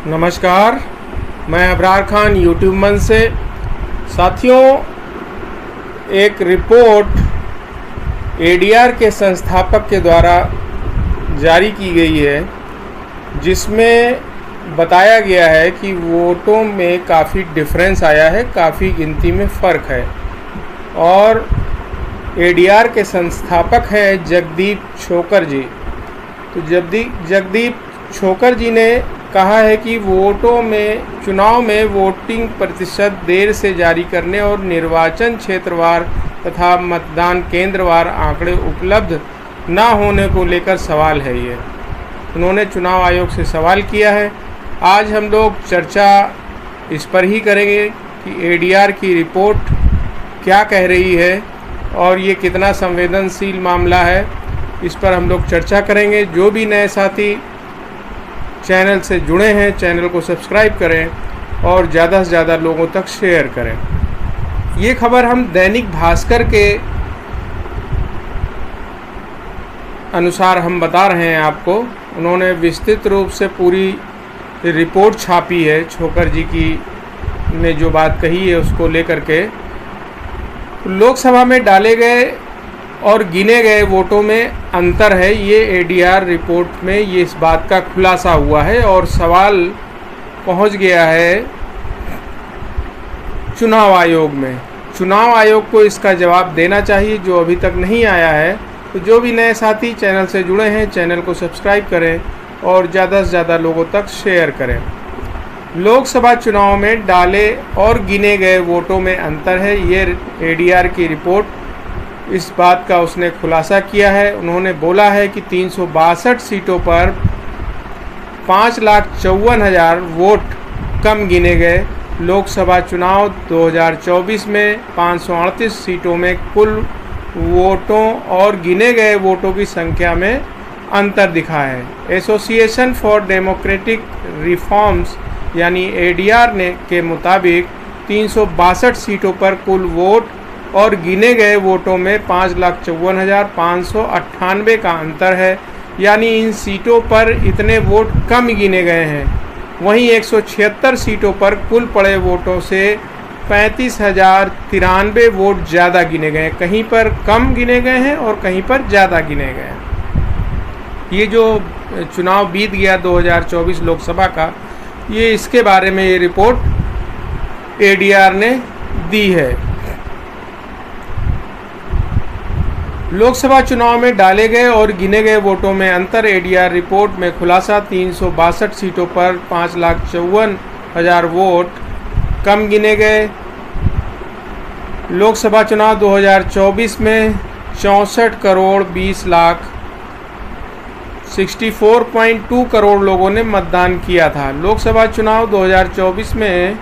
नमस्कार, मैं अबरार खान यूट्यूब मंच से। साथियों, एक रिपोर्ट एडीआर के संस्थापक के द्वारा जारी की गई है, जिसमें बताया गया है कि वोटों में काफ़ी डिफरेंस आया है, काफ़ी गिनती में फ़र्क है। और एडीआर के संस्थापक हैं जगदीप छोकर जी। तो जगदीप छोकर जी ने कहा है कि चुनाव में वोटिंग प्रतिशत देर से जारी करने और निर्वाचन क्षेत्रवार तथा मतदान केंद्रवार आंकड़े उपलब्ध न होने को लेकर सवाल है। ये उन्होंने चुनाव आयोग से सवाल किया है। आज हम लोग चर्चा इस पर ही करेंगे कि एडीआर की रिपोर्ट क्या कह रही है और ये कितना संवेदनशील मामला है। इस पर हम लोग चर्चा करेंगे। जो भी नए साथी चैनल से जुड़े हैं, चैनल को सब्सक्राइब करें और ज़्यादा से ज़्यादा लोगों तक शेयर करें। ये खबर हम दैनिक भास्कर के अनुसार हम बता रहे हैं आपको। उन्होंने विस्तृत रूप से पूरी रिपोर्ट छापी है। छोकर जी की ने जो बात कही है उसको लेकर के लोकसभा में डाले गए और गिने गए वोटों में अंतर है। ये एडीआर रिपोर्ट में ये इस बात का खुलासा हुआ है और सवाल पहुंच गया है चुनाव आयोग में। चुनाव आयोग को इसका जवाब देना चाहिए, जो अभी तक नहीं आया है। तो जो भी नए साथी चैनल से जुड़े हैं, चैनल को सब्सक्राइब करें और ज़्यादा से ज़्यादा लोगों तक शेयर करें। लोकसभा चुनाव में डाले और गिने गए वोटों में अंतर है। ये एडीआर की रिपोर्ट इस बात का उसने खुलासा किया है। उन्होंने बोला है कि 362 सीटों पर 5,54,000 वोट कम गिने गए। लोकसभा चुनाव 2024 में 538 सीटों में कुल वोटों और गिने गए वोटों की संख्या में अंतर दिखा है। एसोसिएशन फॉर डेमोक्रेटिक रिफॉर्म्स यानी एडीआर के मुताबिक 362 सीटों पर कुल वोट और गिने गए वोटों में 5,54,598 का अंतर है। यानी इन सीटों पर इतने वोट कम गिने गए हैं। वहीं 176 सीटों पर कुल पड़े वोटों से 35,093 वोट ज़्यादा गिने गए। कहीं पर कम गिने गए हैं और कहीं पर ज़्यादा गिने गए हैं। ये जो चुनाव बीत गया 2024 लोकसभा का, ये इसके बारे में ये रिपोर्ट एडीआर ने दी है। लोकसभा चुनाव में डाले गए और गिने गए वोटों में अंतर। एडीआर रिपोर्ट में खुलासा 362 सीटों पर 5,54,000 वोट कम गिने गए। लोकसभा चुनाव 2024 में 64 करोड़ 20 लाख 64.2 करोड़ लोगों ने मतदान किया था। लोकसभा चुनाव 2024 में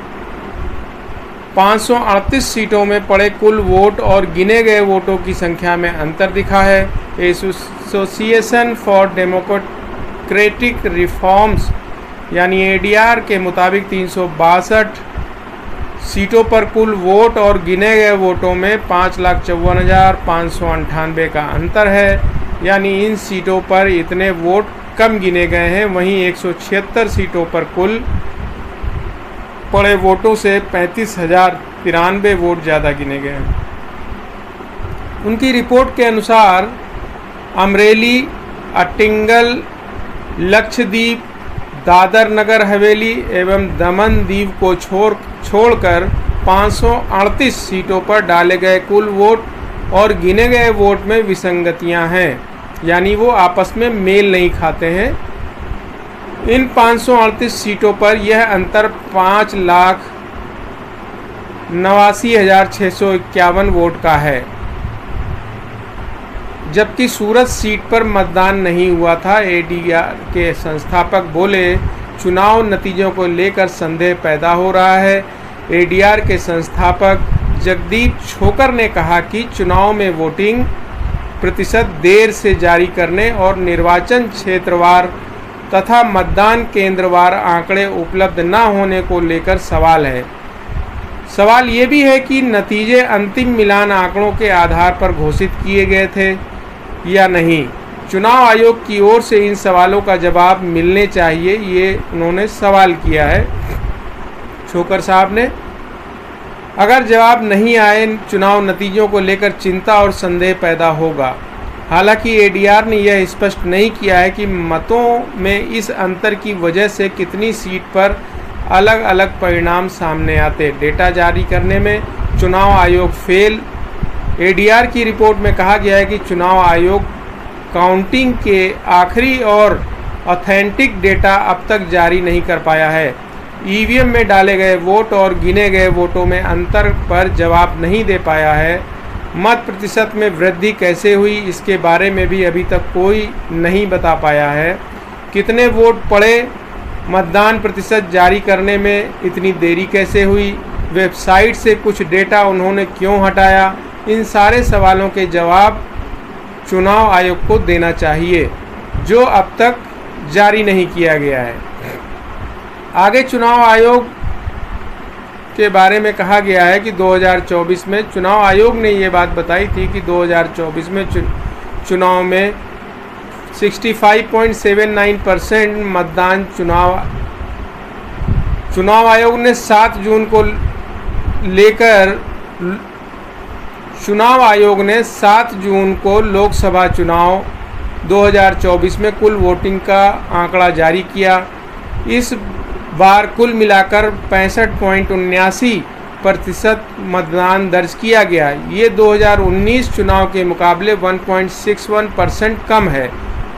538 सीटों में पड़े कुल वोट और गिने गए वोटों की संख्या में अंतर दिखा है। एसोसिएशन फॉर डेमोक्रेटिक रिफॉर्म्स यानी एडीआर के मुताबिक 362 सीटों पर कुल वोट और गिने गए वोटों में 5,54,598 का अंतर है। यानी इन सीटों पर इतने वोट कम गिने गए हैं। वहीं 176 सीटों पर कुल पड़े वोटों से 35,093 वोट ज़्यादा गिने गए हैं। उनकी रिपोर्ट के अनुसार अमरेली, अट्टिंगल, लक्षद्वीप, दादर नगर हवेली एवं दमन दीव को छोड़कर 538 सीटों पर डाले गए कुल वोट और गिने गए वोट में विसंगतियां हैं। यानी वो आपस में मेल नहीं खाते हैं। इन 538 सीटों पर यह अंतर 5,89,651 वोट का है। जबकि सूरत सीट पर मतदान नहीं हुआ था। एडीआर के संस्थापक बोले, चुनाव नतीजों को लेकर संदेह पैदा हो रहा है। एडीआर के संस्थापक जगदीप छोकर ने कहा कि चुनाव में वोटिंग प्रतिशत देर से जारी करने और निर्वाचन क्षेत्रवार तथा मतदान केंद्रवार आंकड़े उपलब्ध न होने को लेकर सवाल है। सवाल ये भी है कि नतीजे अंतिम मिलान आंकड़ों के आधार पर घोषित किए गए थे या नहीं। चुनाव आयोग की ओर से इन सवालों का जवाब मिलने चाहिए, ये उन्होंने सवाल किया है छोकर साहब ने। अगर जवाब नहीं आए, चुनाव नतीजों को लेकर चिंता और संदेह पैदा होगा। हालांकि एडीआर ने यह स्पष्ट नहीं किया है कि मतों में इस अंतर की वजह से कितनी सीट पर अलग अलग परिणाम सामने आते। डेटा जारी करने में चुनाव आयोग फेल। एडीआर की रिपोर्ट में कहा गया है कि चुनाव आयोग काउंटिंग के आखिरी और ऑथेंटिक डेटा अब तक जारी नहीं कर पाया है। ईवीएम में डाले गए वोट और गिने गए वोटों में अंतर पर जवाब नहीं दे पाया है। मत प्रतिशत में वृद्धि कैसे हुई, इसके बारे में भी अभी तक कोई नहीं बता पाया है। कितने वोट पड़े, मतदान प्रतिशत जारी करने में इतनी देरी कैसे हुई, वेबसाइट से कुछ डेटा उन्होंने क्यों हटाया, इन सारे सवालों के जवाब चुनाव आयोग को देना चाहिए, जो अब तक जारी नहीं किया गया है। आगे चुनाव आयोग के बारे में कहा गया है कि 2024 में चुनाव आयोग ने ये बात बताई थी कि 2024 में चुनाव में 65.79% मतदान चुनाव आयोग ने 7 जून को लेकर चुनाव आयोग ने 7 जून को लोकसभा चुनाव 2024 में कुल वोटिंग का आंकड़ा जारी किया। इस बार कुल मिलाकर 65.79% मतदान दर्ज किया गया। ये 2019 चुनाव के मुकाबले 1.61% कम है।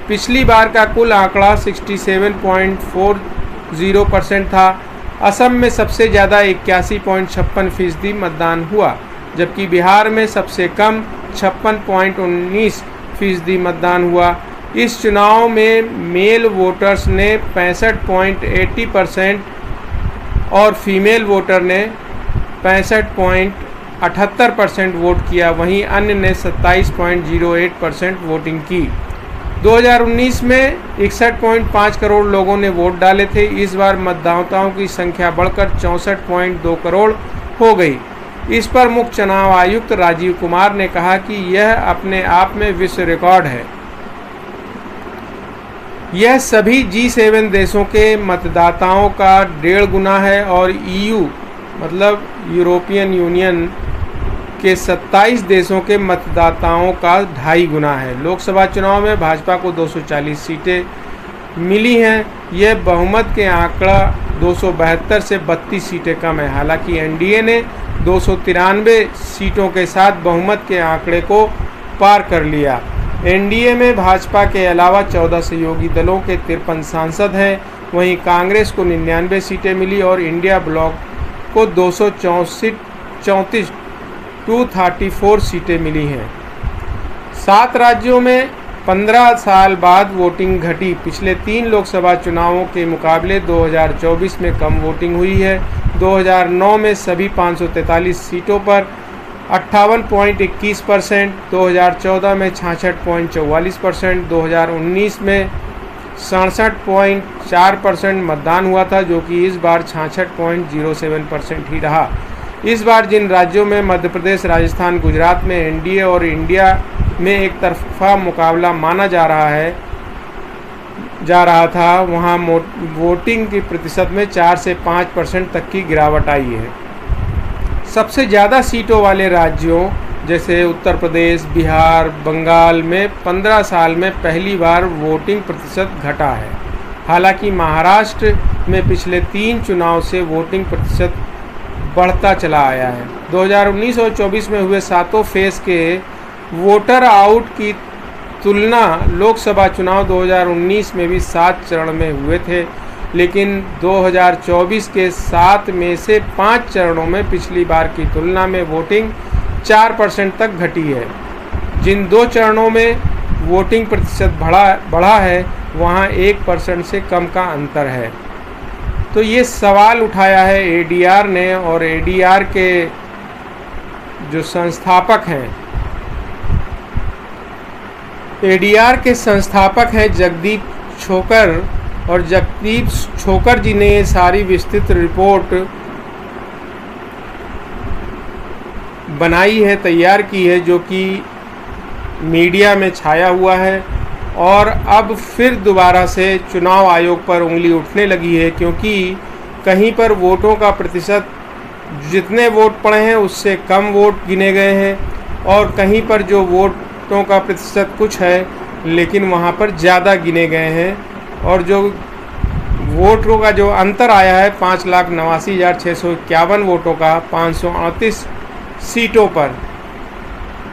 पिछली बार का कुल आंकड़ा 67.40% था। असम में सबसे ज़्यादा 81.56% मतदान हुआ, जबकि बिहार में सबसे कम 56.19% मतदान हुआ। इस चुनाव में मेल वोटर्स ने 65.80% और फीमेल वोटर ने 65.78% वोट किया। वहीं अन्य ने 27.08% वोटिंग की। 2019 में 61.5 करोड़ लोगों ने वोट डाले थे। इस बार मतदाताओं की संख्या बढ़कर 64.2 करोड़ हो गई। इस पर मुख्य चुनाव आयुक्त राजीव कुमार ने कहा कि यह अपने आप में विश्व रिकॉर्ड है। यह सभी G7 देशों के मतदाताओं का 1.5 गुना है और EU मतलब यूरोपियन यूनियन के 27 देशों के मतदाताओं का 2.5 गुना है। लोकसभा चुनाव में भाजपा को 240 सीटें मिली हैं। यह बहुमत के आंकड़ा 272 से 32 सीटें कम है। हालांकि एनडीए ने 293 सीटों के साथ बहुमत के आंकड़े को पार कर लिया। एनडीए में भाजपा के अलावा 14 सहयोगी दलों के 53 सांसद हैं। वहीं कांग्रेस को 99 सीटें मिली और इंडिया ब्लॉक को 234 सीटें मिली हैं। 7 राज्यों में 15 साल बाद वोटिंग घटी। पिछले 3 लोकसभा चुनावों के मुकाबले 2024 में कम वोटिंग हुई है। 2009 में सभी 543 सीटों पर 58.21%, 2014 में 66.44%, 2019 में 67.4% मतदान हुआ था, जो कि इस बार 66.07% ही रहा। इस बार जिन राज्यों में मध्य प्रदेश, राजस्थान, गुजरात में एनडीए और इंडिया में एक तरफा मुकाबला माना जा रहा था, वहां वोटिंग की प्रतिशत में 4 से 5% तक की गिरावट आई है। सबसे ज़्यादा सीटों वाले राज्यों जैसे उत्तर प्रदेश, बिहार, बंगाल में 15 साल में पहली बार वोटिंग प्रतिशत घटा है। हालांकि महाराष्ट्र में पिछले 3 चुनाव से वोटिंग प्रतिशत बढ़ता चला आया है। 2019 और 24 में हुए 7 फेज के वोटर आउट की तुलना लोकसभा चुनाव 2019 में भी 7 चरण में हुए थे, लेकिन 2024 के 7 में से 5 चरणों में पिछली बार की तुलना में वोटिंग 4% तक घटी है। जिन 2 चरणों में वोटिंग प्रतिशत बढ़ा है, वहां 1% से कम का अंतर है। तो ये सवाल उठाया है एडीआर ने, और एडीआर के जो संस्थापक हैं, एडीआर के संस्थापक हैं जगदीप छोकर, और जगदीप छोकर जी ने सारी विस्तृत रिपोर्ट बनाई है, तैयार की है, जो कि मीडिया में छाया हुआ है। और अब फिर दोबारा से चुनाव आयोग पर उंगली उठने लगी है, क्योंकि कहीं पर वोटों का प्रतिशत जितने वोट पड़े हैं उससे कम वोट गिने गए हैं और कहीं पर जो वोटों का प्रतिशत कुछ है लेकिन वहाँ पर ज़्यादा गिने गए हैं। और जो वोटों का जो अंतर आया है 5,89,651 वोटों का 538 सीटों पर।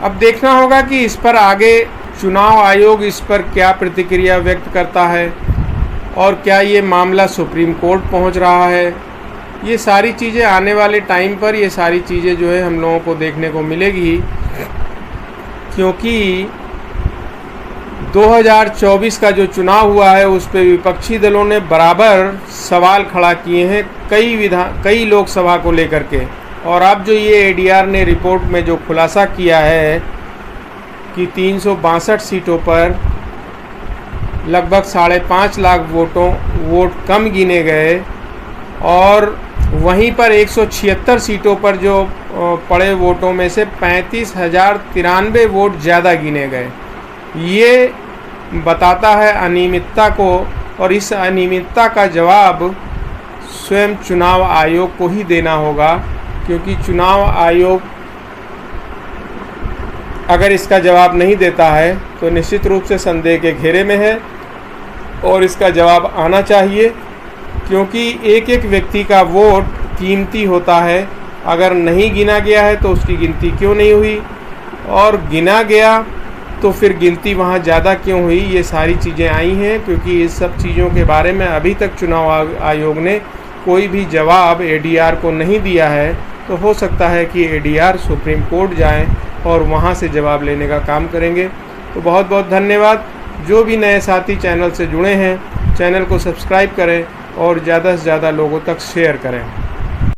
अब देखना होगा कि इस पर आगे चुनाव आयोग इस पर क्या प्रतिक्रिया व्यक्त करता है और क्या ये मामला सुप्रीम कोर्ट पहुंच रहा है। ये सारी चीज़ें आने वाले टाइम पर ये सारी चीज़ें जो है हम लोगों को देखने को मिलेगी, क्योंकि 2024 का जो चुनाव हुआ है उस पर विपक्षी दलों ने बराबर सवाल खड़ा किए हैं कई लोकसभा को लेकर के। और अब जो ये एडीआर ने रिपोर्ट में जो खुलासा किया है कि 362 सीटों पर लगभग 5.5 लाख वोट कम गिने गए और वहीं पर 176 सीटों पर जो पड़े वोटों में से 35,093 वोट ज़्यादा गिने गए। ये बताता है अनियमितता को, और इस अनियमितता का जवाब स्वयं चुनाव आयोग को ही देना होगा, क्योंकि चुनाव आयोग अगर इसका जवाब नहीं देता है तो निश्चित रूप से संदेह के घेरे में है और इसका जवाब आना चाहिए, क्योंकि एक एक व्यक्ति का वोट कीमती होता है। अगर नहीं गिना गया है तो उसकी गिनती क्यों नहीं हुई, और गिना गया तो फिर गिनती वहाँ ज़्यादा क्यों हुई। ये सारी चीज़ें आई हैं, क्योंकि इस सब चीज़ों के बारे में अभी तक चुनाव आयोग ने कोई भी जवाब एडीआर को नहीं दिया है। तो हो सकता है कि एडीआर सुप्रीम कोर्ट जाएं और वहाँ से जवाब लेने का काम करेंगे। तो बहुत बहुत धन्यवाद। जो भी नए साथी चैनल से जुड़े हैं, चैनल को सब्सक्राइब करें और ज़्यादा से ज़्यादा लोगों तक शेयर करें।